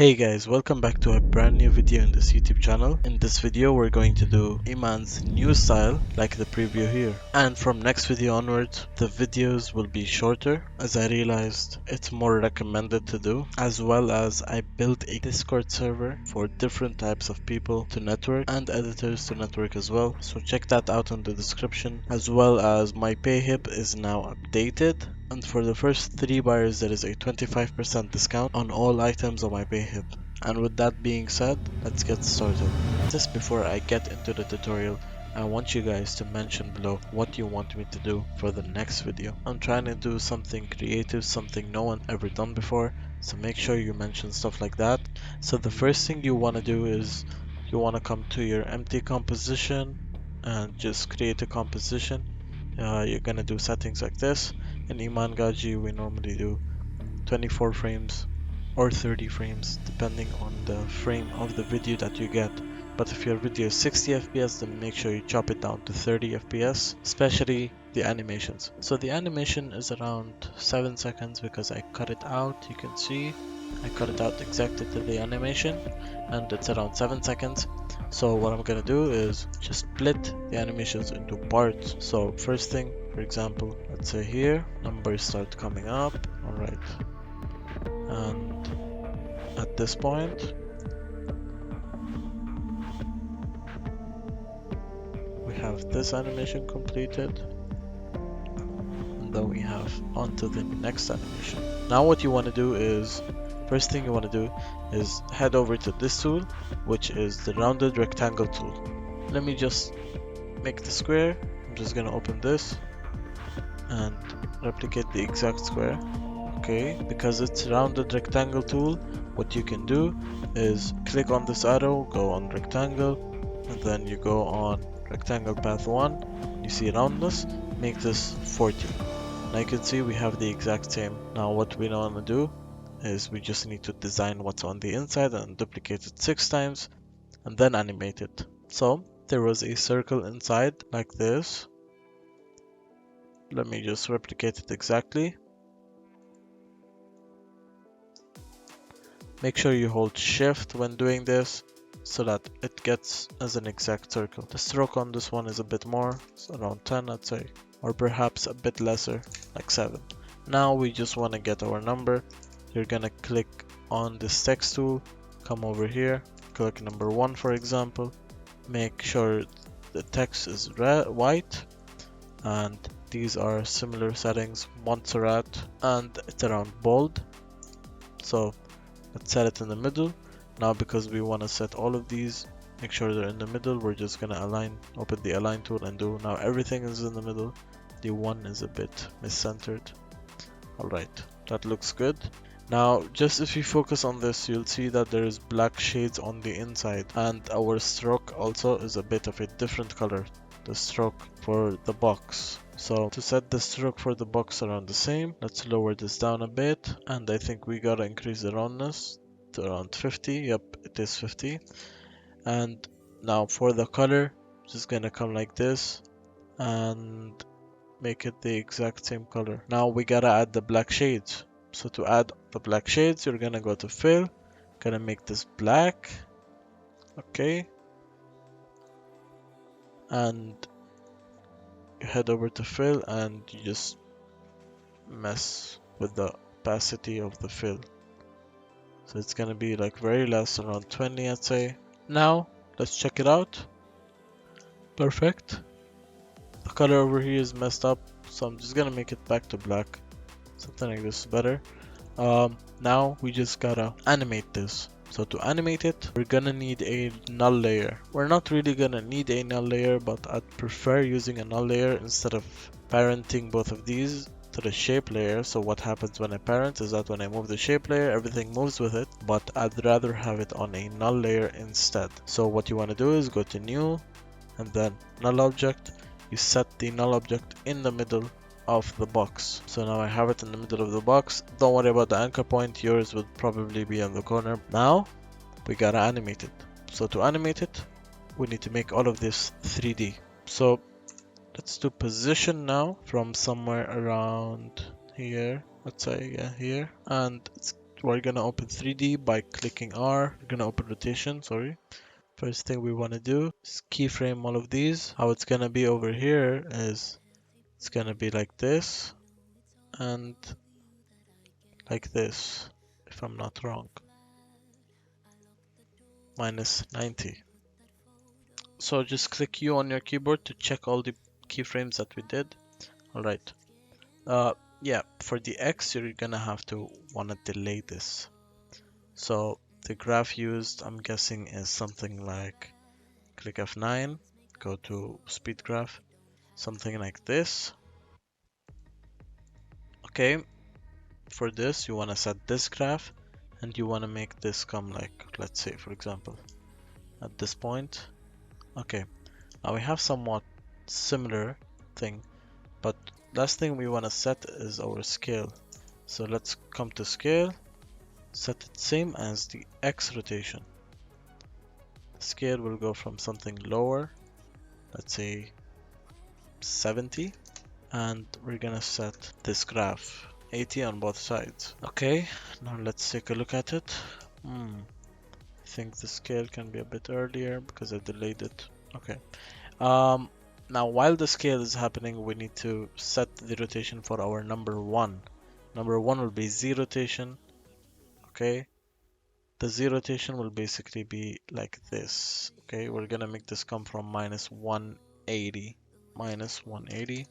Hey guys, welcome back to a brand new video in this YouTube channel. In this video we're going to do Iman's new style like the preview here. And from next video onwards, the videos will be shorter as I realized it's more recommended to do, as well as I built a Discord server for different types of people to network and editors to network as well. So check that out in the description, as well as my PAYHIP is now updated. And for the first 3 buyers there is a 25% discount on all items on my PayHip. And with that being said, let's get started. Just before I get into the tutorial, I want you guys to mention below what you want me to do for the next video. I'm trying to do something creative, something no one ever done before, so make sure you mention stuff like that. So the first thing you want to do is you want to come to your empty composition and just create a composition. You're gonna do settings like this. In Iman Gadzhi we normally do 24 frames or 30 frames depending on the frame of the video that you get. But if your video is 60 fps, then make sure you chop it down to 30 fps, especially the animations. So the animation is around 7 seconds because I cut it out. You can see I cut it out exactly to the animation and it's around 7 seconds. So what I'm gonna do is just split the animations into parts. So first thing, for example, let's say here numbers start coming up. All right, and at this point we have this animation completed, and then we have on to the next animation. Now what you want to do is, first thing you want to do is head over to this tool, which is the rounded rectangle tool. Let me just make the square. I'm just gonna open this and replicate the exact square. Okay, because it's rounded rectangle tool, what you can do is click on this arrow, go on rectangle, and then you go on rectangle path 1, you see roundness, make this 40. Now you can see we have the exact same. Now what we want to do is we just need to design what's on the inside and duplicate it 6 times and then animate it. So there was a circle inside like this. Let me just replicate it exactly. Make sure you hold shift when doing this so that it gets as an exact circle. The stroke on this one is a bit more, it's around 10 I'd say, or perhaps a bit lesser, like 7. Now we just want to get our number. You're gonna click on this text tool, come over here, click number 1 for example, make sure the text is white, and these are similar settings, Montserrat, and it's around bold. So let's set it in the middle. Now because we want to set all of these, make sure they're in the middle, we're just gonna align, open the align tool and do. Now everything is in the middle. The one is a bit miscentered. Alright, that looks good. Now just if you focus on this, you'll see that there is black shades on the inside, and our stroke also is a bit of a different color, the stroke for the box. So to set the stroke for the box around the same, let's lower this down a bit, and I think we gotta increase the roundness to around 50. Yep, it is 50. And now for the color, just gonna come like this and make it the exact same color. Now we gotta add the black shades. So to add the black shades, you're gonna go to fill, gonna make this black, okay, and you head over to fill and you just mess with the opacity of the fill. So it's gonna be like very less, around 20 I'd say. Now let's check it out. Perfect. The color over here is messed up, so I'm just gonna make it back to black. Something like this is better. Now we just gotta animate this. So to animate it, we're gonna need a null layer. We're not really gonna need a null layer, but I'd prefer using a null layer instead of parenting both of these to the shape layer. So what happens when I parent is that when I move the shape layer, everything moves with it, but I'd rather have it on a null layer instead. So what you want to do is go to new and then null object. You set the null object in the middle of the box. So now I have it in the middle of the box. Don't worry about the anchor point, yours would probably be in the corner. Now we gotta animate it. So to animate it, we need to make all of this 3D. So let's do position now from somewhere around here. Let's say, yeah, here. And it's we're gonna open 3D by clicking R. We're gonna open rotation, sorry. First thing we want to do is keyframe all of these. How it's gonna be over here is it's gonna be like this and like this, if I'm not wrong. Minus 90. So just click U on your keyboard to check all the keyframes that we did. Alright. Yeah, for the X, you're gonna have to wanna delay this. So the graph used, I'm guessing, is something like click F9, go to speed graph, something like this. Okay, for this, you wanna set this graph and you wanna make this come like, let's say, for example, at this point. Okay, now we have somewhat similar thing, but last thing we wanna set is our scale. So let's come to scale, set it same as the X rotation. The scale will go from something lower, let's say 70, and we're gonna set this graph 80 on both sides. Okay, now let's take a look at it. I think the scale can be a bit earlier because I delayed it. Okay. Now while the scale is happening, we need to set the rotation for our number 1. Number 1 will be Z rotation. Okay. The Z rotation will basically be like this. Okay, we're gonna make this come from minus 180. Minus 180.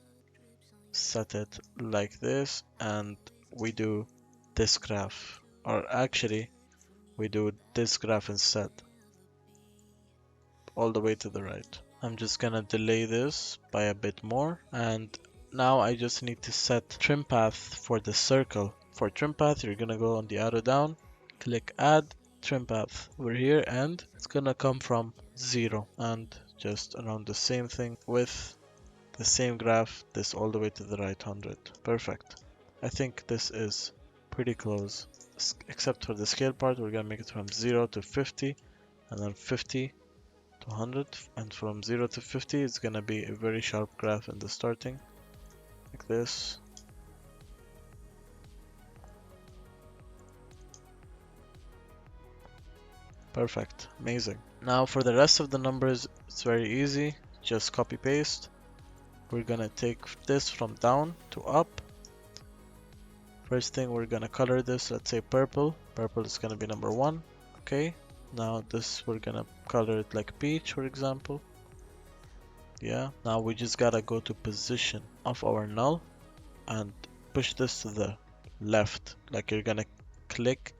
Set it like this, and we do this graph. Or actually, we do this graph instead. All the way to the right. I'm just gonna delay this by a bit more, and now I just need to set trim path for the circle. For trim path, you're gonna go on the arrow down, click add trim path over here, and it's gonna come from 0, and just around the same thing with the same graph, this all the way to the right 100. Perfect. I think this is pretty close, except for the scale part. We're gonna make it from 0 to 50, and then 50 to 100, and from 0 to 50 it's gonna be a very sharp graph in the starting, like this. Perfect, amazing. Now for the rest of the numbers, it's very easy, just copy paste. We're gonna take this from down to up. First thing, we're gonna color this, let's say purple. Purple is gonna be number 1. Okay, now this we're gonna color it like peach, for example. Yeah, now we just gotta go to position of our null and push this to the left. Like you're gonna click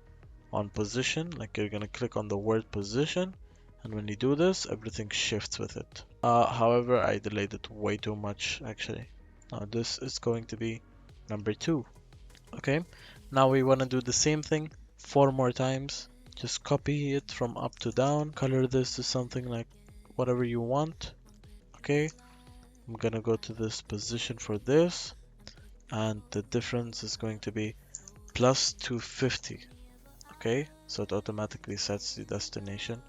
on position, like you're gonna click on the word position, and when you do this, everything shifts with it. However, I delayed it way too much actually. Now this is going to be number 2. Okay, now we want to do the same thing 4 more times. Just copy it from up to down, color this to something like whatever you want. Okay, I'm gonna go to this position for this, and the difference is going to be plus 250. Okay, so it automatically sets the destination.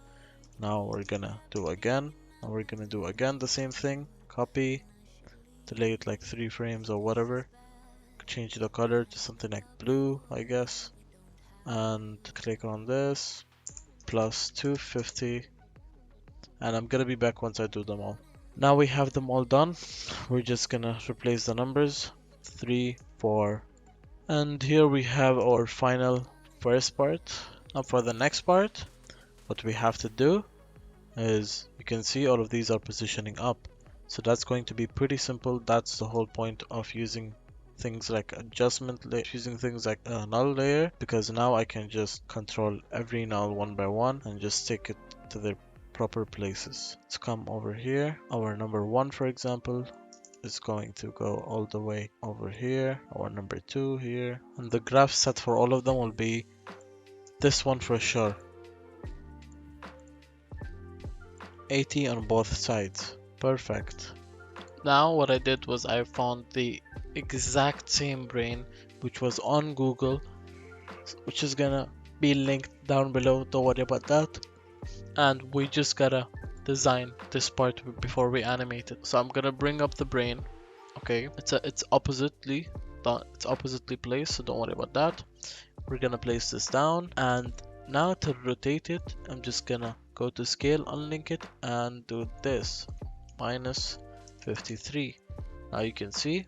Now we're gonna do again. Now we're gonna do again the same thing. Copy, delay it like 3 frames or whatever. Change the color to something like blue, I guess. And click on this. Plus 250. And I'm gonna be back once I do them all. Now we have them all done. We're just gonna replace the numbers. 3, 4. And here we have our final first part. Now for the next part, what we have to do is, you can see all of these are positioning up. So that's going to be pretty simple. That's the whole point of using things like adjustment, using things like a null layer, because now I can just control every null one by one and just take it to their proper places. Let's come over here. Our number 1, for example, is going to go all the way over here. Our number 2 here, and the graph set for all of them will be this one for sure. 80 on both sides. Perfect. Now what I did was I found the exact same brain which was on Google, which is gonna be linked down below, don't worry about that. And we just gotta design this part before we animate it. So I'm gonna bring up the brain. Okay, it's oppositely placed, so don't worry about that. We're gonna place this down, and now to rotate it, I'm just gonna go to scale, unlink it, and do this, minus 53. Now you can see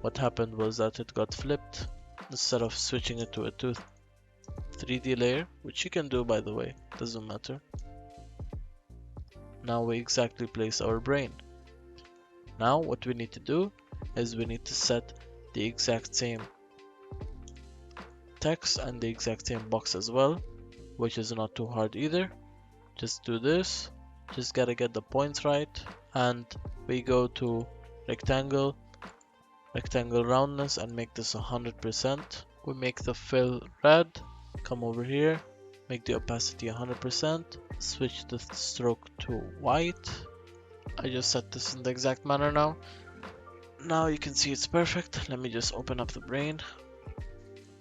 what happened was that it got flipped. Instead of switching it to a 3D layer, which you can do by the way, doesn't matter. Now we exactly place our brain. Now what we need to do is we need to set the exact same text and the exact same box as well, which is not too hard either. Just do this, just gotta get the points right, and we go to rectangle roundness and make this 100%. We make the fill red, come over here, make the opacity 100%, switch the stroke to white. I just set this in the exact manner now. Now you can see it's perfect. Let me just open up the brain.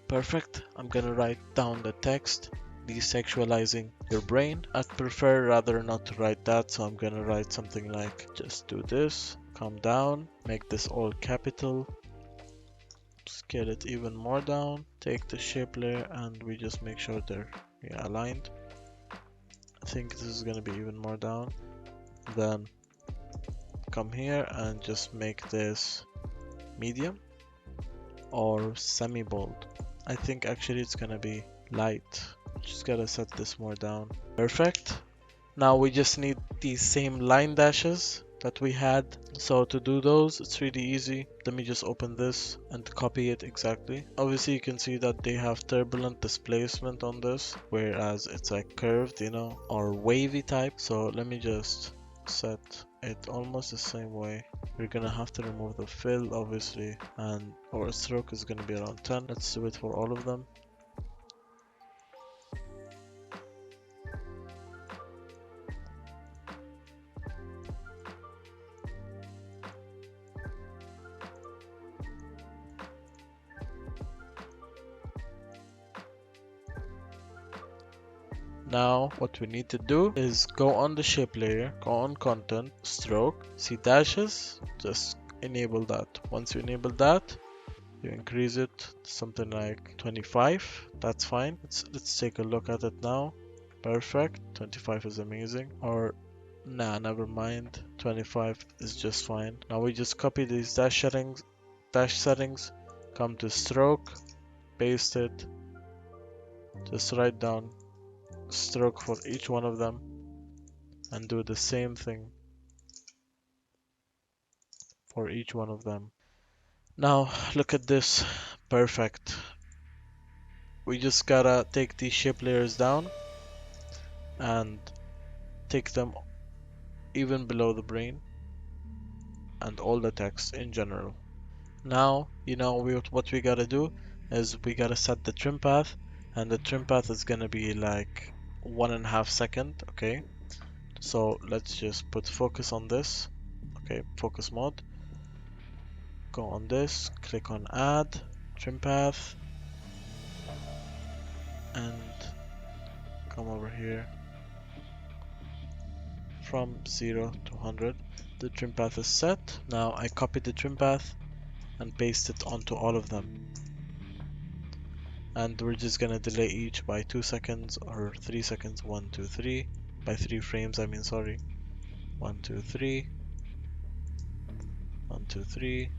Perfect. I'm gonna write down the text, desexualizing your brain. I'd prefer rather not to write that, so I'm gonna write something like, just do this, come down, make this all capital, scale it even more down, take the shape layer and we just make sure they're aligned. I think this is gonna be even more down. Then come here and just make this medium or semi-bold. I think actually it's gonna be light. Just gotta set this more down. Perfect. Now we just need these same line dashes that we had. So to do those, it's really easy. Let me just open this and copy it exactly. Obviously you can see that they have turbulent displacement on this, whereas it's like curved, you know, or wavy type. So let me just set it almost the same way. We're gonna have to remove the fill obviously, and our stroke is gonna be around 10. Let's do it for all of them. Now what we need to do is go on the shape layer, go on content, stroke, see dashes, just enable that. Once you enable that, you increase it to something like 25. That's fine. Let's take a look at it now. Perfect. 25 is amazing. Or nah, never mind. 25 is just fine. Now we just copy these dash settings, come to stroke, paste it, just write down stroke for each one of them and do the same thing for each one of them. Now look at this. Perfect. We just gotta take these shape layers down and take them even below the brain and all the text in general. Now you know what we gotta do is we gotta set the trim path, and the trim path is gonna be like 1.5 seconds. Okay, so let's just put focus on this. Okay, focus mode, go on this, click on add trim path and come over here. From 0 to 100 the trim path is set. Now I copied the trim path and paste it onto all of them, and we're just gonna delay each by 2 seconds or 3 seconds. 1 2 3 by 3 frames, I mean, sorry. 1 2 3 1 2 3.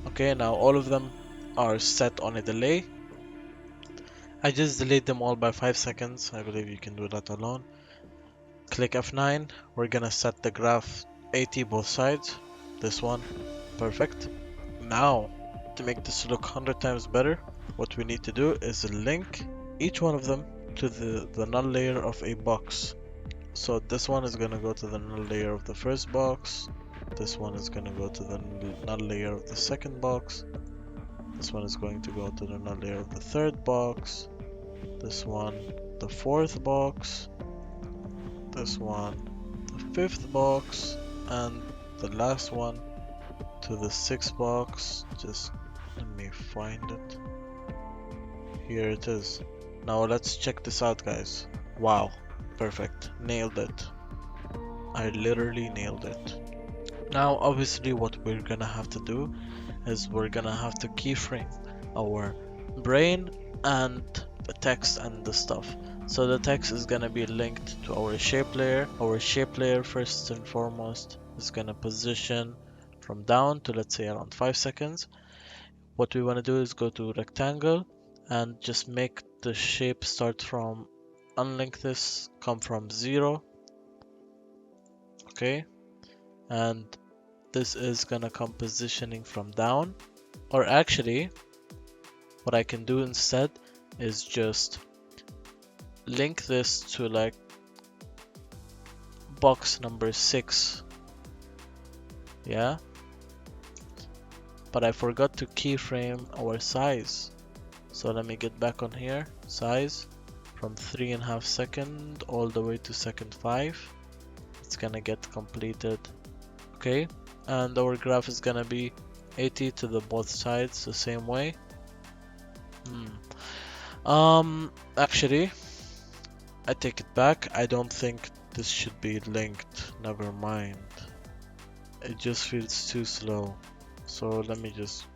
Okay, now all of them are set on a delay. I just delayed them all by 5 seconds. I believe you can do that alone. Click F9. We're gonna set the graph 80 both sides. This one. Perfect. Now to make this look 100 times better, what we need to do is link each one of them to the null layer of a box. So this one is gonna go to the null layer of the first box. This one is gonna go to the null layer of the second box. This one is going to go to the null layer of the third box. This one, the fourth box. This one, the fifth box, and the last one to the sixth box. Just let me find it. Here it is. Now let's check this out, guys. Wow, perfect. Nailed it. I literally nailed it. Now obviously what we're gonna have to do is we're gonna have to keyframe our brain and the text and the stuff. So the text is gonna be linked to our shape layer. Our shape layer, first and foremost, is gonna position from down to, let's say, around 5 seconds. What we want to do is go to rectangle and just make the shape start from, unlink this, come from 0. Okay, and this is gonna come positioning from down. Or actually, what I can do instead is just link this to like box number 6. Yeah, but I forgot to keyframe our size. So let me get back on here. Size from 3.5 second all the way to second 5. It's gonna get completed. Okay, and our graph is gonna be 80 to the both sides the same way. Actually, I take it back. I don't think this should be linked. Never mind. It just feels too slow. So let me just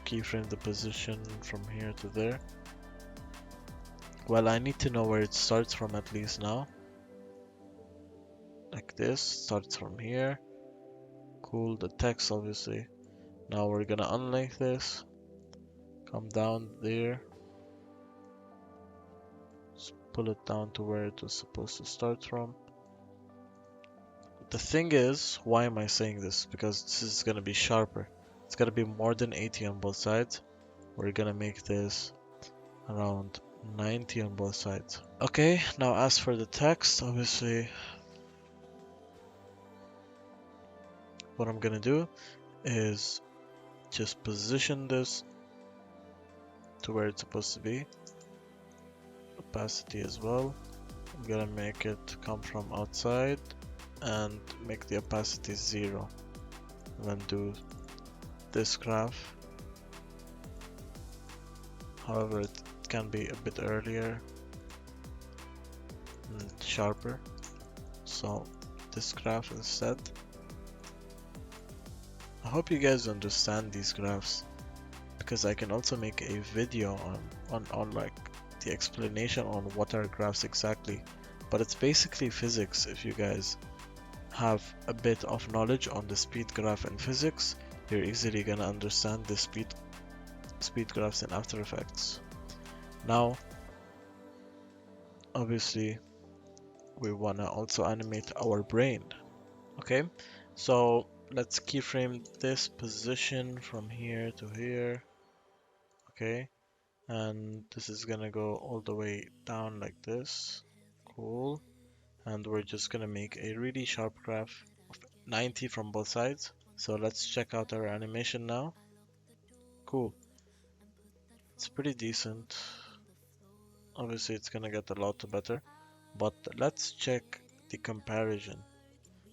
keyframe the position from here to there. Well, I need to know where it starts from at least now. Like this, starts from here. Cool, the text obviously. Now we're gonna unlink this. Come down there. Just pull it down to where it was supposed to start from. The thing is, why am I saying this? Because this is gonna be sharper. It's gonna be more than 80 on both sides. We're gonna make this around 90 on both sides. Okay, now as for the text, obviously what I'm gonna do is just position this to where it's supposed to be. Opacity as well. I'm gonna make it come from outside and make the opacity 0. And then do this graph. However, it can be a bit earlier and sharper. So this graph instead. I hope you guys understand these graphs, because I can also make a video on like the explanation on what are graphs exactly. But it's basically physics. If you guys have a bit of knowledge on the speed graph and physics, you're easily gonna understand the speed graphs in After Effects. Now, obviously, we wanna also animate our brain. Okay, so let's keyframe this position from here to here. Okay, and this is gonna go all the way down like this. Cool. And we're just gonna make a really sharp graph of 90 from both sides. So let's check out our animation now. Cool. It's pretty decent. Obviously it's gonna get a lot better, but let's check the comparison.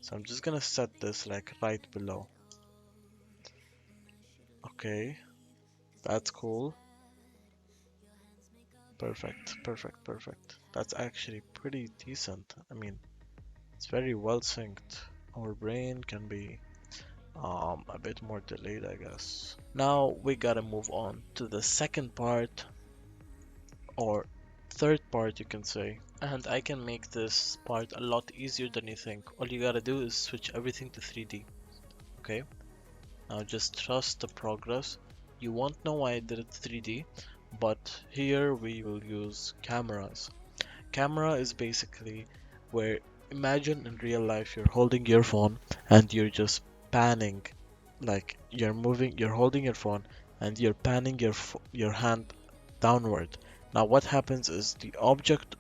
So I'm just gonna set this like right below. Okay, that's cool. Perfect, perfect, perfect. That's actually pretty decent. I mean, it's very well synced. Our brain can be a bit more delayed, I guess. Now we gotta move on to the second part, or third part you can say. And I can make this part a lot easier than you think. All you gotta do is switch everything to 3D. Okay? Now just trust the progress. You won't know why I did it 3D, but here we will use cameras. Camera is basically where, imagine in real life you're holding your phone and you're just panning, like you're holding your phone and you're panning your hand downward. Now what happens is the object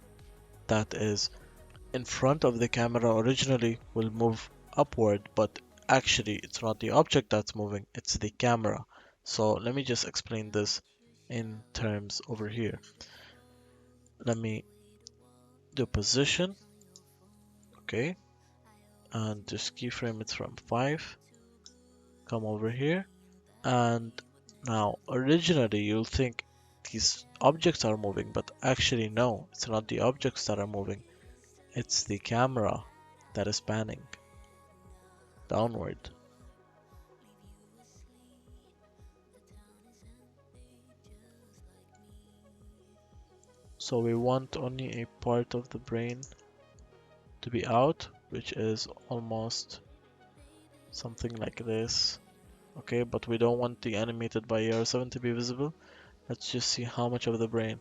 that is in front of the camera originally will move upward, but actually it's not the object that's moving, it's the camera. So let me just explain this in terms over here. Let me do position, okay, and just keyframe it from 5. Come over here, and now originally you'll think these objects are moving, but actually no, it's not the objects that are moving, it's the camera that is panning downward. So we want only a part of the brain to be out, which is almost something like this. Okay, but we don't want the animated by AR7 to be visible. Let's just see how much of the brain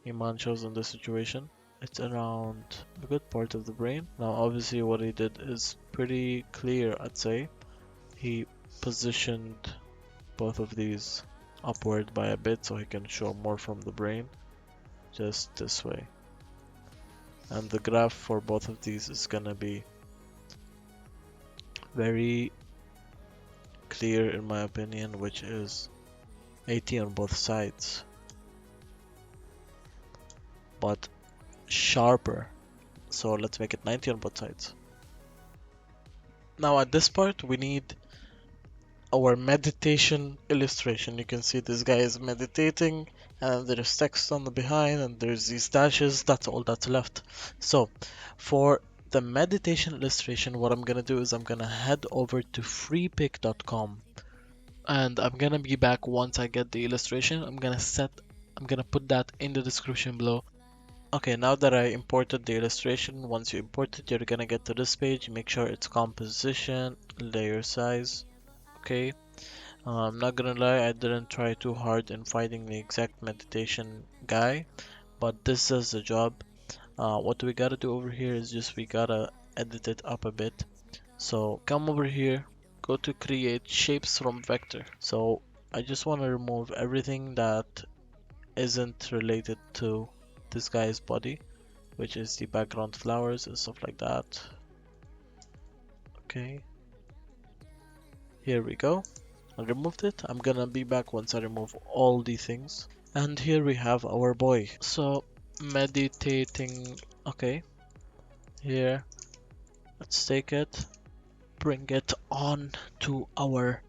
Iman shows in this situation. It's around a good part of the brain. Now obviously what he did is pretty clear, I'd say. He positioned both of these upward by a bit so he can show more from the brain, just this way. And the graph for both of these is gonna be very clear in my opinion, which is 80 on both sides, but sharper. So let's make it 90 on both sides. Now at this part we need our meditation illustration. You can see this guy is meditating and there's text on the behind and there's these dashes. That's all that's left. So for the meditation illustration, what I'm gonna do is I'm gonna head over to freepik.com and I'm gonna be back once I get the illustration. I'm gonna put that in the description below. Okay, now that I imported the illustration, once you import it, you're gonna get to this page. Make sure it's composition, layer size. Okay, I'm not gonna lie, I didn't try too hard in finding the exact meditation guy, but this does the job. What we gotta do over here is just we gotta edit it up a bit. So come over here, go to create shapes from vector. So I just want to remove everything that isn't related to this guy's body, which is the background flowers and stuff like that. Okay, here we go. I removed it. I'm gonna be back once I remove all the things. And here we have our boy. So meditating. Okay, here, let's take it, bring it on to our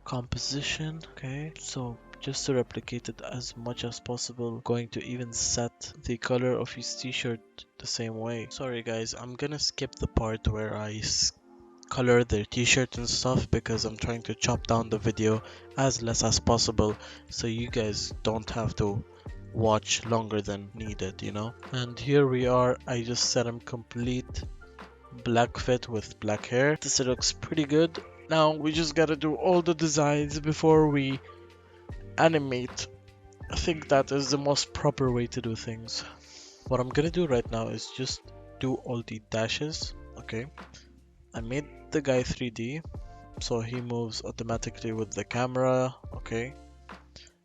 composition. Okay, so just to replicate it as much as possible, going to even set the color of his t-shirt the same way. Sorry guys, I'm gonna skip the part where I color their t-shirt and stuff because I'm trying to chop down the video as less as possible so you guys don't have to watch longer than needed, you know. And here we are. I just set him complete black fit with black hair. This looks pretty good. Now we just gotta do all the designs before we animate. I think that is the most proper way to do things. What I'm gonna do right now is just do all the dashes. Okay, I made the guy 3D so he moves automatically with the camera. Okay,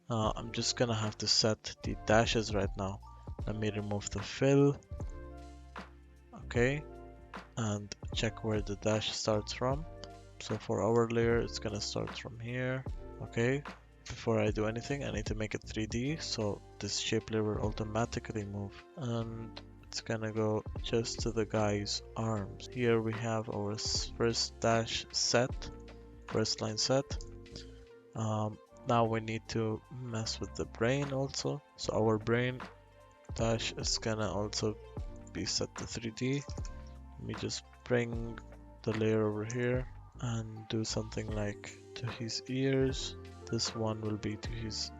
I'm just gonna have to set the dashes right now. Let me remove the fill. Okay, and check where the dash starts from. So for our layer, it's gonna start from here. Okay, before I do anything, I need to make it 3D, so this shape layer will automatically move. And it's gonna go just to the guy's arms. Here we have our first dash set, first line set. Now we need to mess with the brain also. So our brain dash is gonna also be set to 3D. Let me just bring the layer over here and do something like to his ears. This one will be to his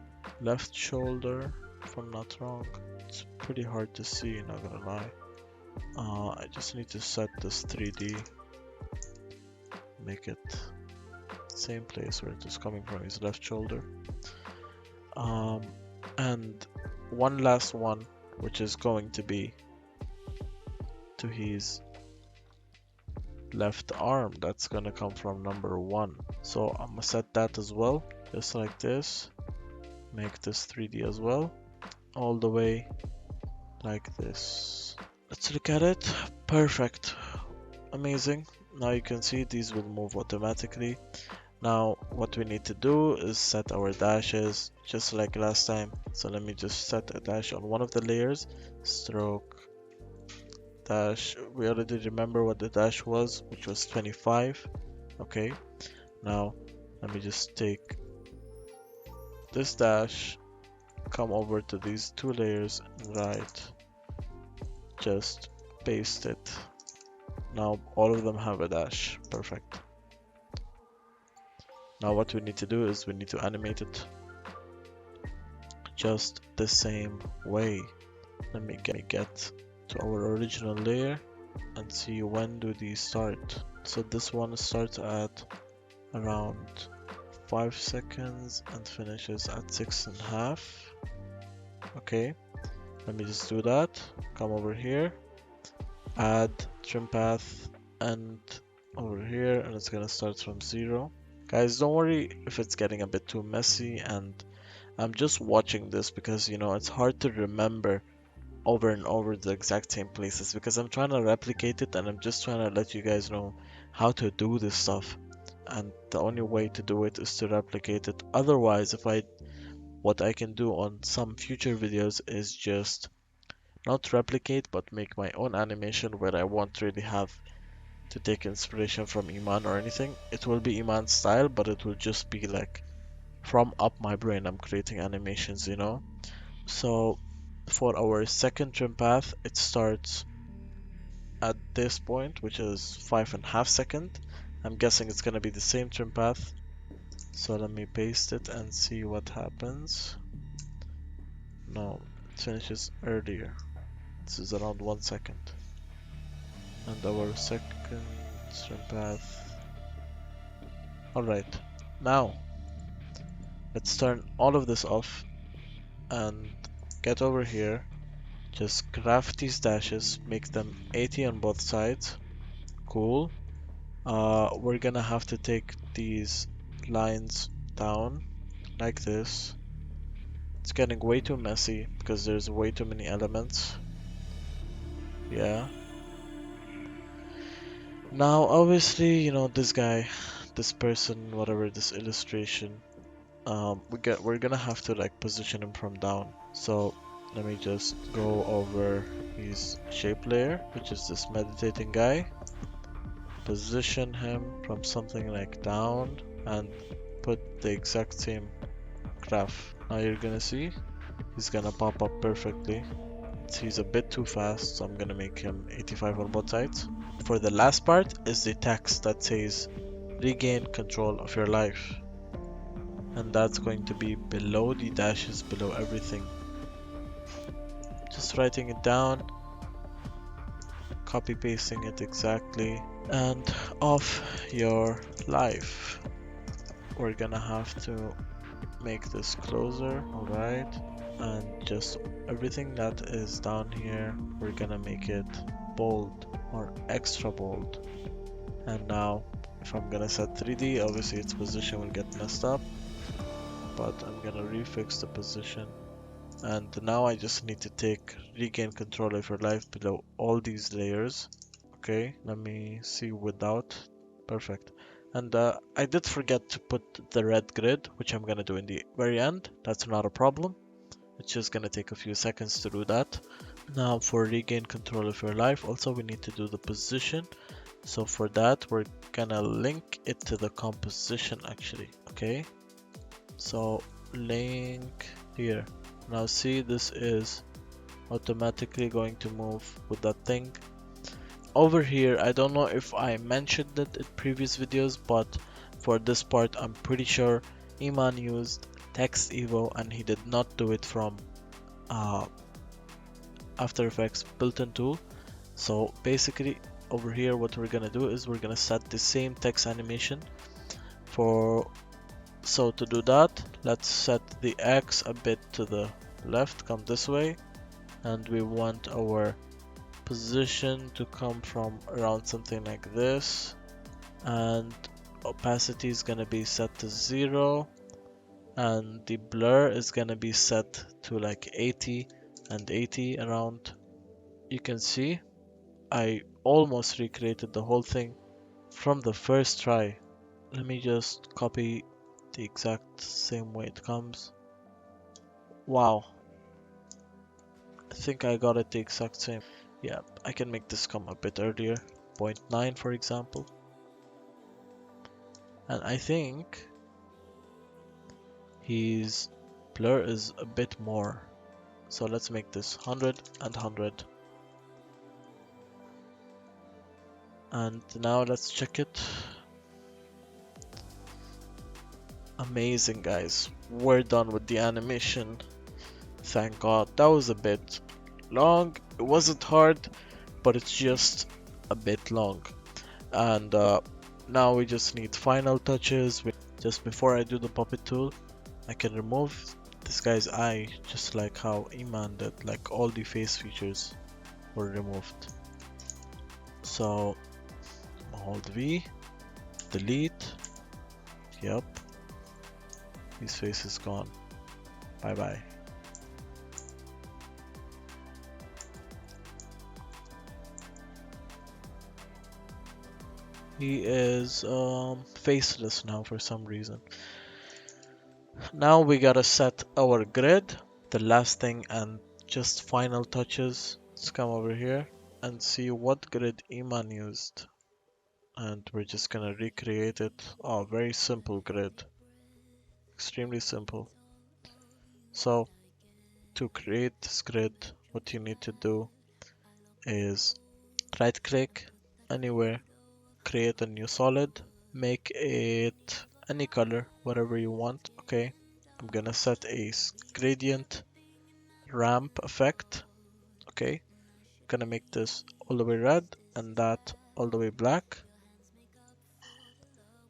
left shoulder, if I'm not wrong. It's pretty hard to see, not gonna lie. I just need to set this 3D, make it same place where it is coming from, his left shoulder. And one last one, which is going to be to his left arm. That's gonna come from number 1. So I'm gonna set that as well, just like this. Make this 3D as well, all the way like this. Let's look at it. Perfect, amazing. Now you can see these will move automatically. Now what we need to do is set our dashes just like last time. So let me just set a dash on one of the layers, stroke dash. We already remember what the dash was, which was 25. Okay, now let me just take this dash, come over to these 2 layers and right, just paste it. Now all of them have a dash. Perfect. Now what we need to do is we need to animate it just the same way. Let me get to our original layer and see when do these start. So this one starts at around 5 seconds and finishes at 6.5. Okay, let me just do that. Come over here, add trim path, and over here, and it's gonna start from 0. Guys, don't worry if it's getting a bit too messy, and I'm just watching this because, you know, it's hard to remember over and over the exact same places because I'm trying to replicate it and I'm just trying to let you guys know how to do this stuff. And the only way to do it is to replicate it. Otherwise, what I can do on some future videos is just not replicate but make my own animation where I won't really have to take inspiration from Iman or anything. It will be Iman's style, but it will just be like from up my brain I'm creating animations, you know? So for our second trim path, it starts at this point, which is 5.5 seconds. I'm guessing it's gonna be the same trim path. So let me paste it and see what happens. No, it finishes earlier. This is around 1 second. And our second trim path. Alright, now let's turn all of this off and get over here. Just graph these dashes, make them 80 on both sides. Cool. We're gonna have to take these lines down like this. It's getting way too messy because there's way too many elements. Yeah. Now, obviously, you know, this guy, this person, whatever, this illustration, we're gonna have to like position him from down. So let me just go over his shape layer, which is this meditating guy. Position him from something like down and put the exact same graph. Now you're gonna see he's gonna pop up perfectly. He's a bit too fast, so I'm gonna make him 85 on both sides. For the last part is the text that says regain control of your life, and that's going to be below the dashes, below everything. Just writing it down, copy pasting it exactly, and off your life. We're gonna have to make this closer, alright, and just everything that is down here, we're gonna make it bold or extra bold. And now if I'm gonna set 3D, obviously its position will get messed up, but I'm gonna refix the position. And now I just need to take regain control of your life below all these layers. Okay, let me see without. Perfect. And I did forget to put the red grid, which I'm gonna do in the very end. That's not a problem. It's just gonna take a few seconds to do that. Now for regain control of your life, also we need to do the position. So for that, we're gonna link it to the composition actually, okay? So link here. Now see, this is automatically going to move with that thing. Over here, I don't know if I mentioned it in previous videos, but for this part, I'm pretty sure Iman used Text Evo and he did not do it from After Effects built-in tool. So basically, over here, what we're gonna do is we're gonna set the same text animation so to do that, let's set the X a bit to the left, come this way, and we want our position to come from around something like this, and opacity is gonna be set to 0, and the blur is gonna be set to like 80 and 80 around. You can see I almost recreated the whole thing from the first try. Let me just copy the exact same way it comes. Wow, I think I got it the exact same. Yeah, I can make this come a bit earlier, 0.9 for example. And I think his blur is a bit more. So let's make this 100 and 100. And now let's check it. Amazing, guys. We're done with the animation. Thank God. That was a bit long. It wasn't hard, but it's just a bit long. And now we just need final touches. Just before I do the puppet tool, I can remove this guy's eye, just like how Iman did, like all the face features were removed. So hold V, delete, yep, his face is gone, bye bye. He is faceless now for some reason. Now we gotta set our grid, the last thing and just final touches. Let's come over here and see what grid Iman used. And we're just gonna recreate it. Oh, very simple grid. Extremely simple. So to create this grid, what you need to do is right click anywhere, create a new solid, make it any color, whatever you want. Okay, I'm gonna set a gradient ramp effect. Okay, I'm gonna make this all the way red and that all the way black.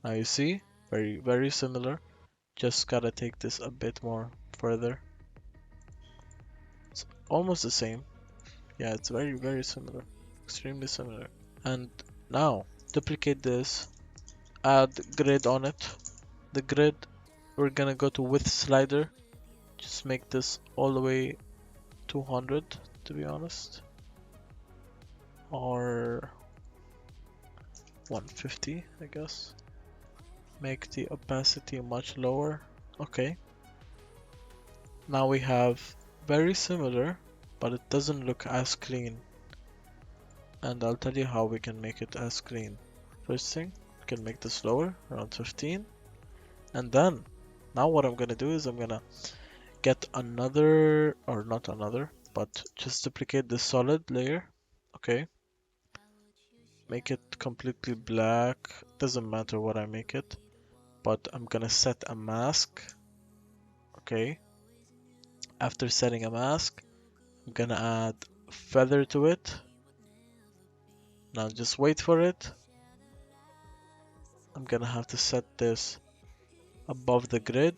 Now you see, very similar. Just gotta take this a bit more further. It's almost the same. Yeah, it's very similar. Extremely similar. And now duplicate this, add grid on it. The grid, we're gonna go to width slider. Just make this all the way 200 to be honest. Or 150, I guess. Make the opacity much lower. Okay. Now we have very similar, but it doesn't look as clean. And I'll tell you how we can make it as clean. First thing, we can make this lower, around 15. And then, now what I'm gonna do is I'm gonna get another, or not another, but just duplicate the solid layer. Okay. Make it completely black. Doesn't matter what I make it. But I'm gonna set a mask. Okay. After setting a mask, I'm gonna add feather to it. Now just wait for it. I'm gonna have to set this above the grid,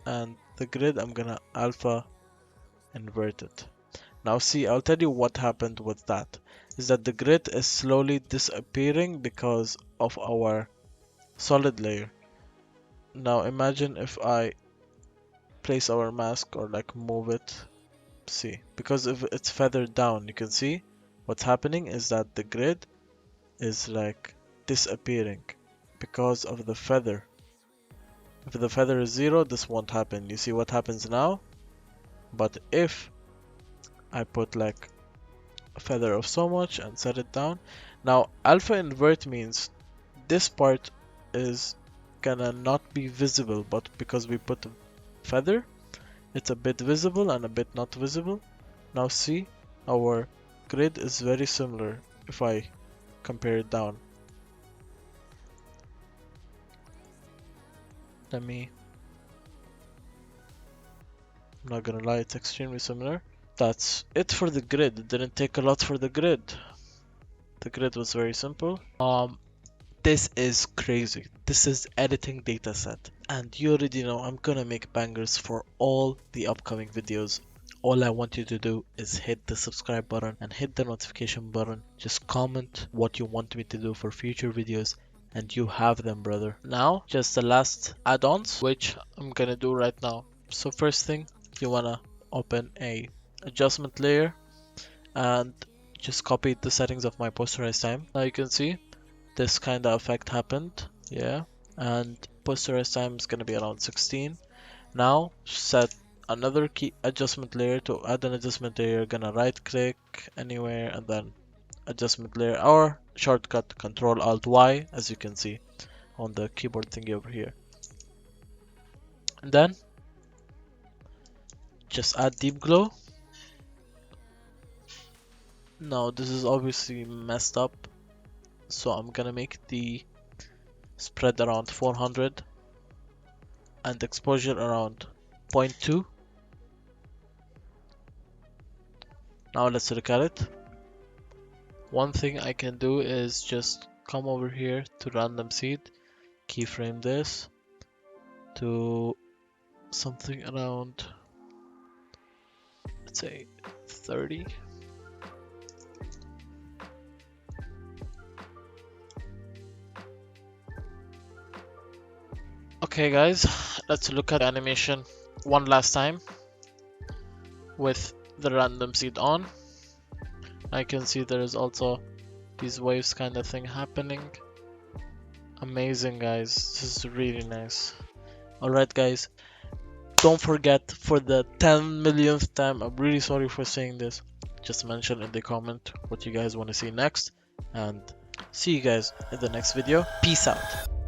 and the grid I'm gonna alpha invert it. Now see, I'll tell you what happened with that. Is that the grid is slowly disappearing because of our solid layer. Now imagine if I place our mask or like move it. See, because if it's feathered down, you can see what's happening is that the grid is like disappearing because of the feather. If the feather is 0, this won't happen. You see what happens now? But if I put like a feather of so much and set it down, now alpha invert means this part is gonna not be visible, but because we put a feather, it's a bit visible and a bit not visible. Now see, our grid is very similar if I compare it down. I'm not gonna lie, it's extremely similar. That's it for the grid. It didn't take a lot for the grid. The grid was very simple. This is crazy. This is editing dataset. And you already know I'm gonna make bangers for all the upcoming videos. All I want you to do is hit the subscribe button and hit the notification button. Just comment what you want me to do for future videos and you have them, brother. Now, just the last add-ons, which I'm gonna do right now. So first thing, you wanna open a adjustment layer and just copy the settings of my posterized time. Now you can see this kind of effect happened, yeah, and posterized time is gonna be around 16. Now set another key adjustment layer. To add an adjustment layer, you're gonna right click anywhere and then adjustment layer, or shortcut Control Alt Y, as you can see on the keyboard thingy over here. And then just add deep glow. Now this is obviously messed up, so I'm gonna make the spread around 400 and exposure around 0.2. Now let's look at it. One thing I can do is just come over here to random seed, keyframe this to something around, let's say 30. Okay guys, let's look at animation one last time with the random seed on. I can see there is also these waves kind of thing happening. Amazing guys, this is really nice. Alright guys, don't forget, for the 10 millionth time, I'm really sorry for saying this, just mention in the comment what you guys want to see next, and see you guys in the next video. Peace out.